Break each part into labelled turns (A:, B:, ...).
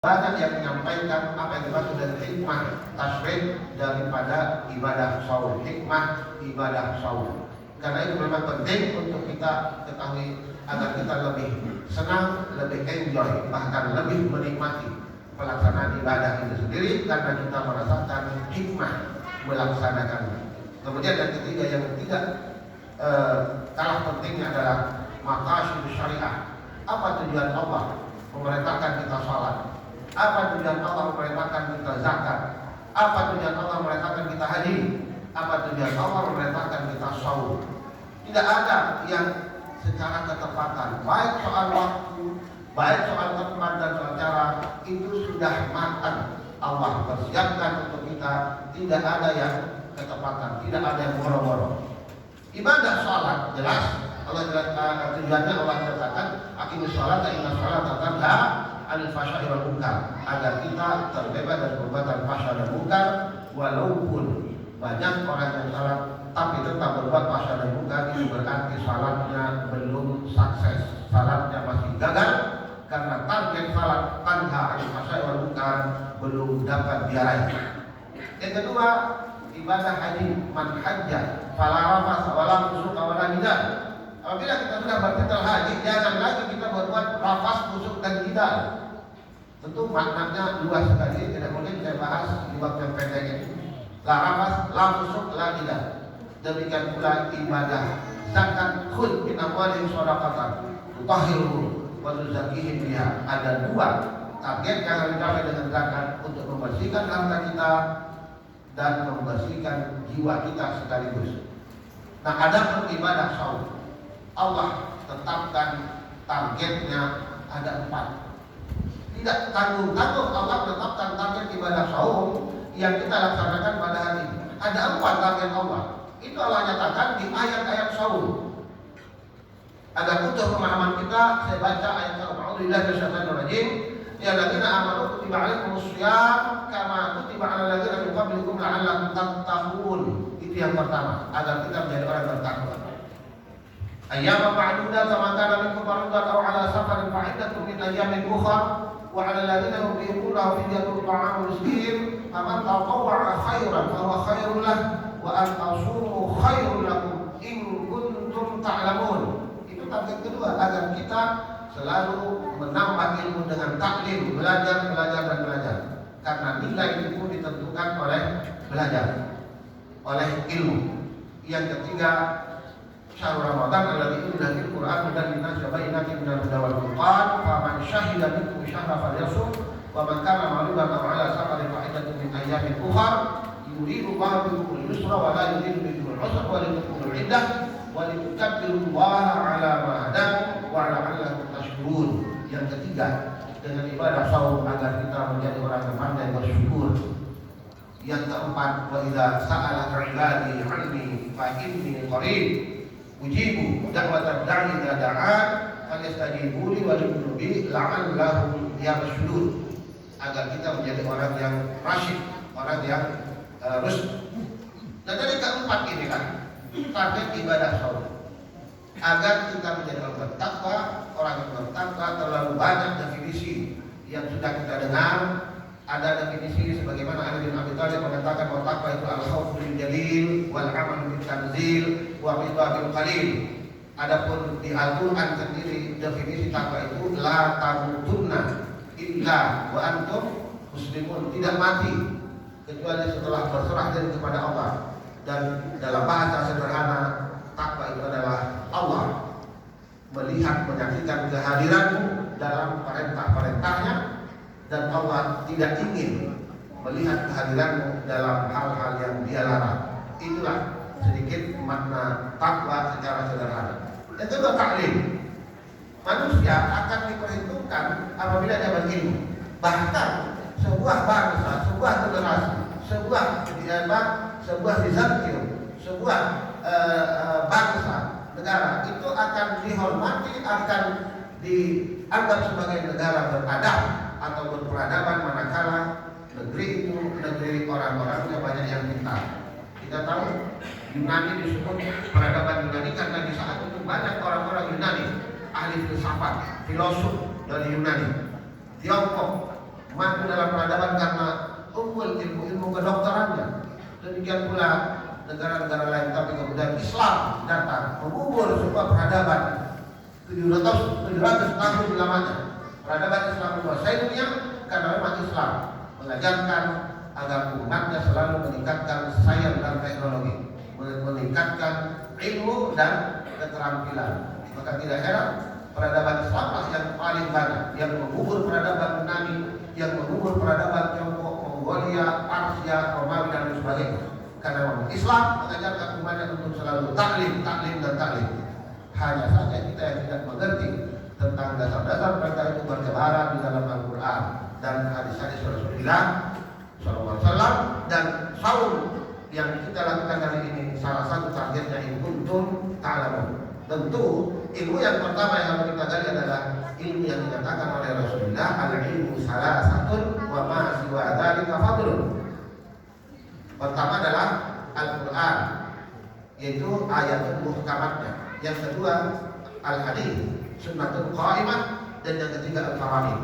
A: banyak yang menyampaikan apa yang dimaksud dari hikmah tasrif daripada ibadah shaum, hikmah ibadah shaum. Karena itu memang penting untuk kita ketahui agar kita lebih senang, lebih enjoy, bahkan lebih menikmati pelaksanaan ibadah itu sendiri karena kita merasakan hikmah melaksanakannya. Kemudian yang ketiga kalah pentingnya adalah maqasid syariah. Apa tujuan Allah memerintahkan kita salat? Apa tujuan Allah memerintahkan kita zakat? Apa tujuan Allah memerintahkan kita haji? Apa tujuan Allah memerintahkan kita shaum? Tidak ada yang secara ketepatan, baik soal waktu, baik soal tempat dan soal cara, itu sudah matang Allah persiapkan untuk kita. Tidak ada yang ketepatan, tidak ada yang boro-boro. Ibadah salat jelas Allah tujuannya Allah katakan aqimus shalat inna sholata tanha 'anil fahsya'i wal munkar, agar kita terbebas dari perbuatan fahsya dan munkar. Walaupun banyak orang yang salat tapi tetap berbuat fahsya dan munkar, itu berarti salatnya belum sukses, salatnya masih gagal karena target salat tanha 'anil fahsya'i wal munkar belum dapat diraih. Yang kedua, ibadah haji, man hajja fala rafasa wala fusuqa wala jidal. Apabila kita sudah bertitel haji, jangan lagi kita berbuat rafas, fusuk dan jidal. Tentu maknanya luas sekali, tidak mungkin saya bahas di waktu yang pendek ini. La rafas, la fusuk, la jidal. Demikian pula ibadah zakat, khudh min amwalihim shadaqatan tutahhiruhum wa tuzakkihim biha. Ada dua target yang harus dicapai dengan zakat, untuk membersihkan harta kita dan membersihkan jiwa kita sekaligus. Nah, ada ibadah shaum, Allah tetapkan targetnya ada 4. Tidak tanggung-tanggung Allah tetapkan target ibadah shaum yang kita laksanakan pada hari ini. Ada 4 target Allah. Itu Allah nyatakan di ayat-ayat shaum. Agar utuh pemahaman kita, saya baca ayat A'udzubillahi minasyaitonir rajim. Ya alladzina amanu kutiba 'alaikumus shiyam kama kutiba 'alal ladzina min qablikum la'allakum tattaqun. Itu yang pertama, agar kita menjadi orang bertakwa. Ayyama ma'dudat man kana minkum maridan aw 'ala safarin fa'iddatun min ayyamin ukhra wa 'alal ladzina yuqimunahu fidyatun ta'amu miskin faman tatawwa'a khairan fa huwa khairul lahu wa an tasumu khairul lakum in kuntum ta'lamun. Itu target kedua, agar kita selalu menambah ilmu dengan taklim, belajar. Karena nilai itu ditentukan oleh belajar, oleh ilmu. Yang ketiga, syahrul Ramadan alladzi unzila fihi al-Qur'an hudan lin-nasi wa bayyinatin minal huda wal furqan faman syahida minkum syahra falyasum wa man kana maridan aw 'ala safarin fa'iddatun min ayyamin ukhra yuridu Allahu bikum al-yusra wa la yuridu bikum al-'usra wa litukmilu al-'iddah wa litukabbiru Allaha 'ala ma hadakum wa 'la'allakum tashkurun. Yang ketiga, dengan ibadah shaum agar kita menjadi orang yang pandai bersyukur. Yang keempat, wa idza sa'alaka 'ibadi 'anni fa inni qarib ujibu da'watad da'i idza da'an falyastajibu li wa liyu'minu bi la'allahum yarshudun. Agar kita menjadi orang yang rasyid, orang yang rusyd. Dan dari keempat ini kan target ibadah shaum, agar kita menjadi orang bertakwa. Orang yang bertakwa terlalu banyak definisi yang sudah kita dengar. Ada definisi sebagaimana Ali bin Abi Thalib mengatakan bahwa takwa itu al-khawfu bil jalil wal 'amalu bil tanzil wa ridha bil qalil. Adapun di Al-Qur'an sendiri definisi takwa itu la tamutunna illa wa antum muslimun, tidak mati kecuali setelah berserah diri kepada Allah. Dan dalam bahasa sederhana, takwa itu adalah Allah melihat menyaksikan kehadiranmu dalam perintah-perintahnya, dan Allah tidak ingin melihat kehadiranmu dalam hal-hal yang Dia larang. Itulah sedikit makna takwa secara sederhana. Yang kedua, taklim. Manusia akan diperhitungkan apabila dia berilmu. Bahkan sebuah bangsa, sebuah generasi, sebuah dizakir, sebuah bangsa, negara itu akan dihormati, akan dianggap sebagai negara beradab atau berperadaban manakala negeri itu negeri orang-orangnya banyak yang pintar. Kita tahu Yunani disebut peradaban Yunani karena di saat itu banyak orang-orang Yunani, ahli filsafat, filosof dari Yunani. Tiongkok demikian pula negara-negara lain, tapi kemudian Islam datang mengubur semua peradaban 700 tahun lamanya. Peradaban Islam menguasai dunia karena memang Islam mengajarkan agar umatnya selalu meningkatkan sains dan teknologi, meningkatkan ilmu dan keterampilan. Maka tidak heran peradaban Islamlah yang paling banyak, yang mengubur peradaban Yunani, yang mengubur peradaban Tiongkok, Mongolia, Persia, Romawi dan lain sebagainya. Karena Islam mengajarkan umatnya untuk selalu taklim dan taklim. Hanya saja kita yang tidak mengerti tentang dasar-dasar mereka itu bertebaran di dalam Al-Quran dan hadis-hadis Rasulullah SAW. Dan saum yang kita lakukan hari ini salah satu targetnya kuntum ta'lamun. Tentu ilmu yang pertama yang harus kita gali adalah ilmu yang dinyatakan oleh Rasulullah, al-ilmu salasatun wa ma siwa dzalika fadlun. Pertama adalah Al-Quran, yaitu ayat muhkamatnya. Yang kedua al-hadis, sunnatul qa'imah, dan yang ketiga al-faraid.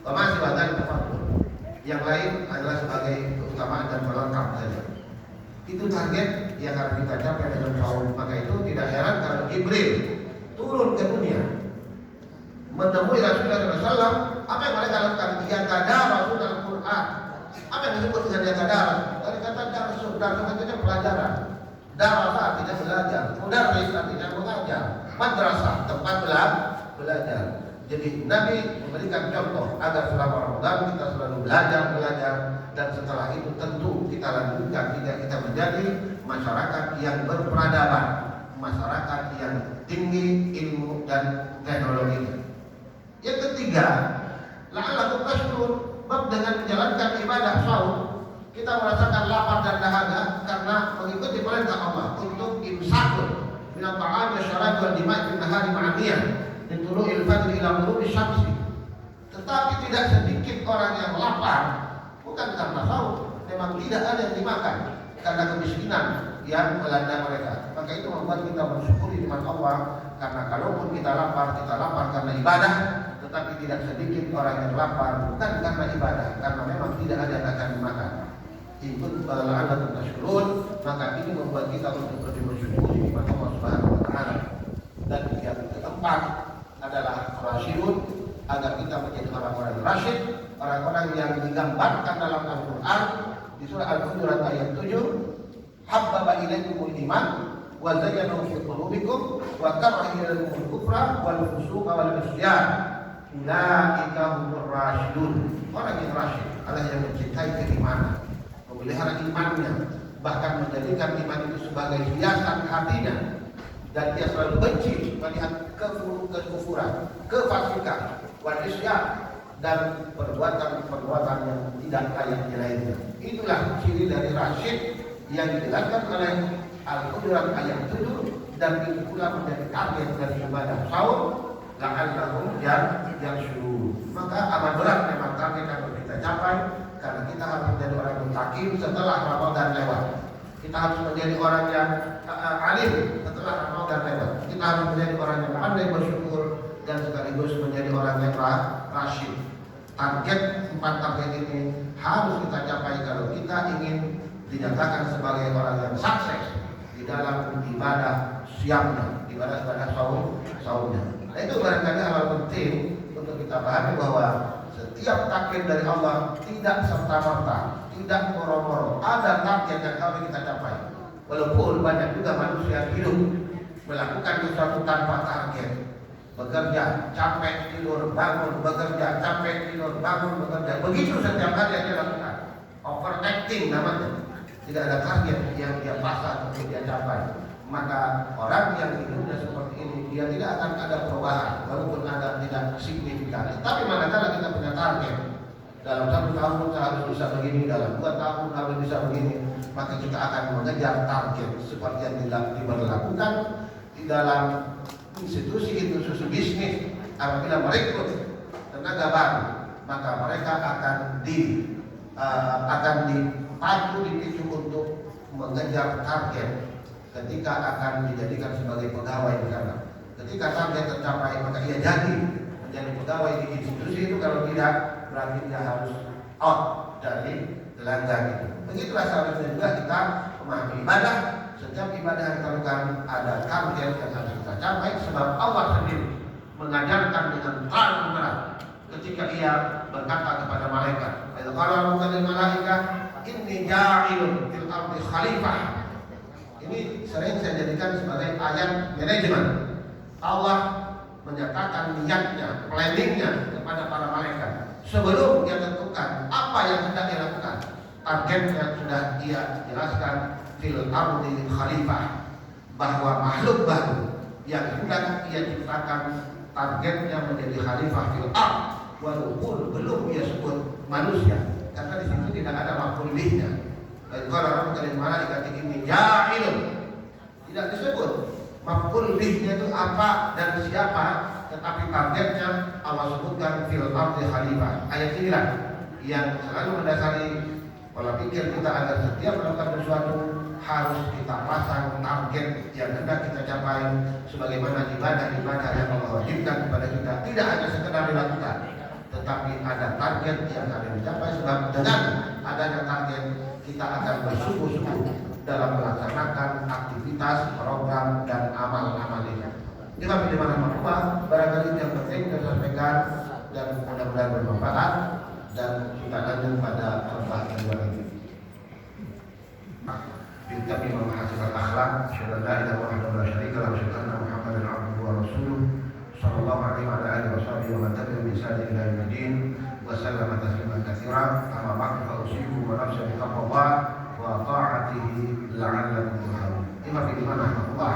A: Wa ma siwa dzalika fadlun. Yang lain adalah sebagai keutamaan dan pelengkap saja. Itu target yang harus kita capai dalam saum. Maka itu tidak heran kalau Jibril turun ke dunia menemui Rasulullah SAW. Apa yang mereka lakukan? Dia tadarus Al-Quran. Apa yang disebut dengan dia tadarus? Dari kata darus, darus artinya pelajaran. Darasa artinya belajar. Mudarris artinya mengajar. Madrasah tempat belajar. Jadi Nabi memberikan contoh agar selama Ramadan kita selalu belajar, dan setelah itu tentu kita lanjutkan hingga kita menjadi masyarakat yang berperadaban, masyarakat yang tinggi ilmu dan teknologi. Yang ketiga, la'allakum tashkurun, bab dengan menjalankan ibadah saum kita merasakan lapar dan dahaga karena mengikuti perintah Allah untuk imsakun min at-ta'am wa syarab wal jima' fi nahari ma'niyah min tulu'il fajr ila ghurubi syamsi. Tetapi tidak sedikit orang yang lapar bukan karena saum, memang tidak ada yang dimakan karena kemiskinan yang melanda mereka. Maka itu membuat kita bersyukuri nikmat Allah, karena kalaupun kita lapar karena ibadah, tetapi tidak sedikit orang yang lapar bukan karena ibadah, karena memang tidak ada yang akan dimakan. Ikut la'allakum tashkurun, maka ini membuat kita untuk lebih bersyukuri nikmat Allah Subhanahu wa taala. Dan yang keempat adalah rasyidun, agar kita menjadi orang-orang rasyid, orang-orang yang digambarkan dalam Al-Quran di surah Al-Hujurat ayat 7, habbaba ilaikumul iman wa zayyanahu fi qulubikum wa karaha ilaikumul kufra wal fusuqa wal isyan ulaika humur rasyidun. Orang yang rasyid adalah yang mencintai keimanan, memelihara imannya, bahkan menjadikan iman itu sebagai hiasan hatinya, dan dia selalu benci melihat kekufuran, kefasikan, wanisya, dan perbuatan-perbuatan yang tidak layak lainnya. Itulah ciri dari rasyid yang dijelaskan oleh Al-Hujurat ayat 7, dan itu pula menjadi target dari ibadah saum, la'allahum yarshudun. Maka amat berat memang target yang harus kita capai, karena kita harus menjadi orang yang takim setelah Ramadan lewat. Kita harus menjadi orang yang alim setelah Ramadan lewat. Kita harus menjadi orang yang pandai bersyukur dan sekaligus menjadi orang yang rasyid. Target 4 target ini harus kita capai kalau kita ingin dinyatakan sebagai orang yang sukses di dalam ibadah siamnya, ibadah saumnya. Nah, itu barangkali hal penting untuk kita pahami bahwa setiap takdir dari Allah tidak serta-merta, tidak moro-moro, ada target yang harus kita capai. Walaupun banyak juga manusia yang hidup melakukan sesuatu tanpa target, bekerja, capek, tidur, bangun, bekerja, capek, tidur, bangun, bekerja. Begitu setiap hari yang dia lakukan. Overacting namanya. Tidak ada target yang dia pasang untuk dia capai. Maka orang yang hidupnya seperti ini, dia tidak akan ada perubahan, walaupun ada tidak signifikan. Tapi manakala kita punya target, dalam 1 tahun kita harus bisa begini, dalam 2 tahun harus bisa begini, maka kita akan mengejar target seperti yang diberlakukan di dalam institusi bisnis. Apabila merekrut tenaga baru, maka mereka akan dipacu, dipicu untuk mengejar target ketika akan dijadikan sebagai pegawai di sana. Ketika target tercapai, maka ia jadi menjadi pegawai di institusi itu. Kalau tidak, berarti dia harus out dari gelanggang itu. Begitulah seharusnya juga kita memahami ibadah. Setiap ibadah yang kita lakukan ada target yang harus kita capai, sebab Allah sendiri mengajarkan dengan terang-terang ketika ia berkata kepada malaikat, "Qala rabbuka lil malaikah inni ja'ilun fil ardi khalifah." Ini sering saya jadikan sebagai ayat manajemen. Allah menyatakan niatnya, planningnya kepada para malaikat sebelum dia tentukan apa yang hendak dilakukan. Targetnya sudah dia jelaskan, fil ardi khalifah, bahwa makhluk baru yang hendak ia ciptakan targetnya menjadi khalifah fil ard, walaupun belum dia sebut manusia, karena di situ tidak ada maf'ul bihnya. Kalau orang kalian malaikat ini ja'ilun, tidak disebut maf'ul bihnya itu apa dan siapa, tetapi targetnya Allah sebutkan fil ardi khalifah. Ayat inilah yang selalu mendasari pola pikir kita agar setiap melakukan sesuatu harus kita pasang target yang hendak kita capai, sebagaimana ibadah-ibadah yang Allah wajibkan kepada kita tidak hanya sekedar dilakukan, tetapi ada target yang akan dicapai. Sebab dengan adanya target kita akan bersungguh-sungguh dalam melaksanakan aktivitas, program dan amal-amal ini. Kita pilih mana Allah, barangkali yang penting kita sampaikan dan mudah-mudahan bermanfaat, dan kita lanjut pada pembahasan ini. Kita memang menghasilkan akhlak, syukur la ilaha illallah wa syarika lahu, syukur anna Muhammadan abduhu wa rasuluh, sallallahu alaihi wa alihi washabihi wa man tabi'ahum bi ihsan ila yaumil wa sallama tasliman katsiran. Amma ba'du, fa usikum wa nafsi bi taqwallah wa ta'atihi la'allakum turhamun. Imam fi mana Allah.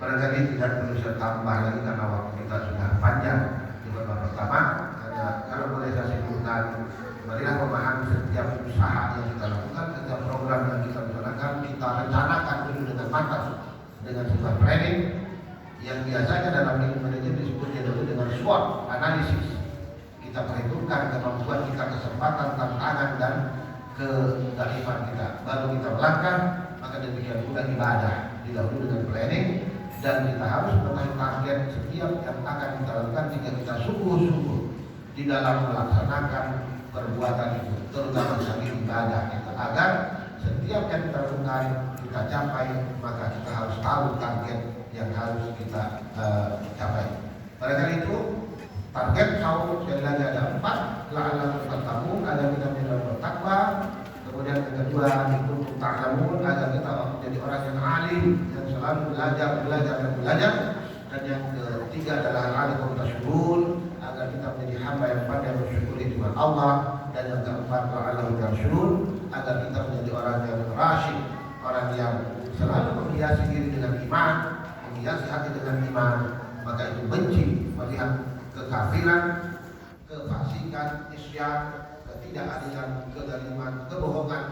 A: Barangkali tidak perlu saya tambah lagi karena waktu kita sudah panjang di babak pertama. Karena kalau boleh saya simpulkan, marilah memahami setiap usaha yang kita lakukan, setiap program yang kita laksanakan, kita rencanakan dulu dengan matang, dengan sebuah planning yang biasanya dalam ilmu manajemen disebutnya dulu dengan SWOT analisis. Kita perhitungkan kemampuan kita, kesempatan, tantangan dan kearifan kita, baru kita melangkah. Maka demikian pula ibadah, didahului dengan planning, dan kita harus mengetahui target setiap yang akan kita lakukan jika kita sungguh-sungguh di dalam melaksanakan perbuatan itu, terutama sekali ibadah kita, agar setiap yang kita lakukan kita capai. Maka kita harus tahu target yang harus kita capai. Pada kali itu target saum sekali lagi ada 4, la'allakum tattaqun, agar kita menjadi bertakwa. Kemudian yang kedua, itu ta'lamun, agar kita menjadi orang yang alim, yang selalu belajar dan belajar. Dan yang ketiga adalah la'allakum tashkurun, agar kita menjadi hamba yang pandai bersyukuri dengan Allah. Dan yang keempat, la'allakum yarshudun, agar kita menjadi orang yang rasyid, orang yang selalu menghiasi diri dengan iman, menghiasi hati dengan iman. Maka itu benci melihat kekafiran, kefasikan, isyan, ketidakadilan, kezaliman, kebohongan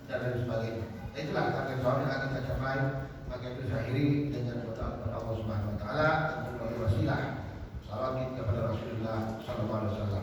A: dan lain sebagainya. Itulah target soal yang akan kita capai. Maka itu saya akhiri dengan doa kepada Allah Subhanahu wa taala dan melalui wasilah salawat kepada Rasulullah sallallahu alaihi wasallam.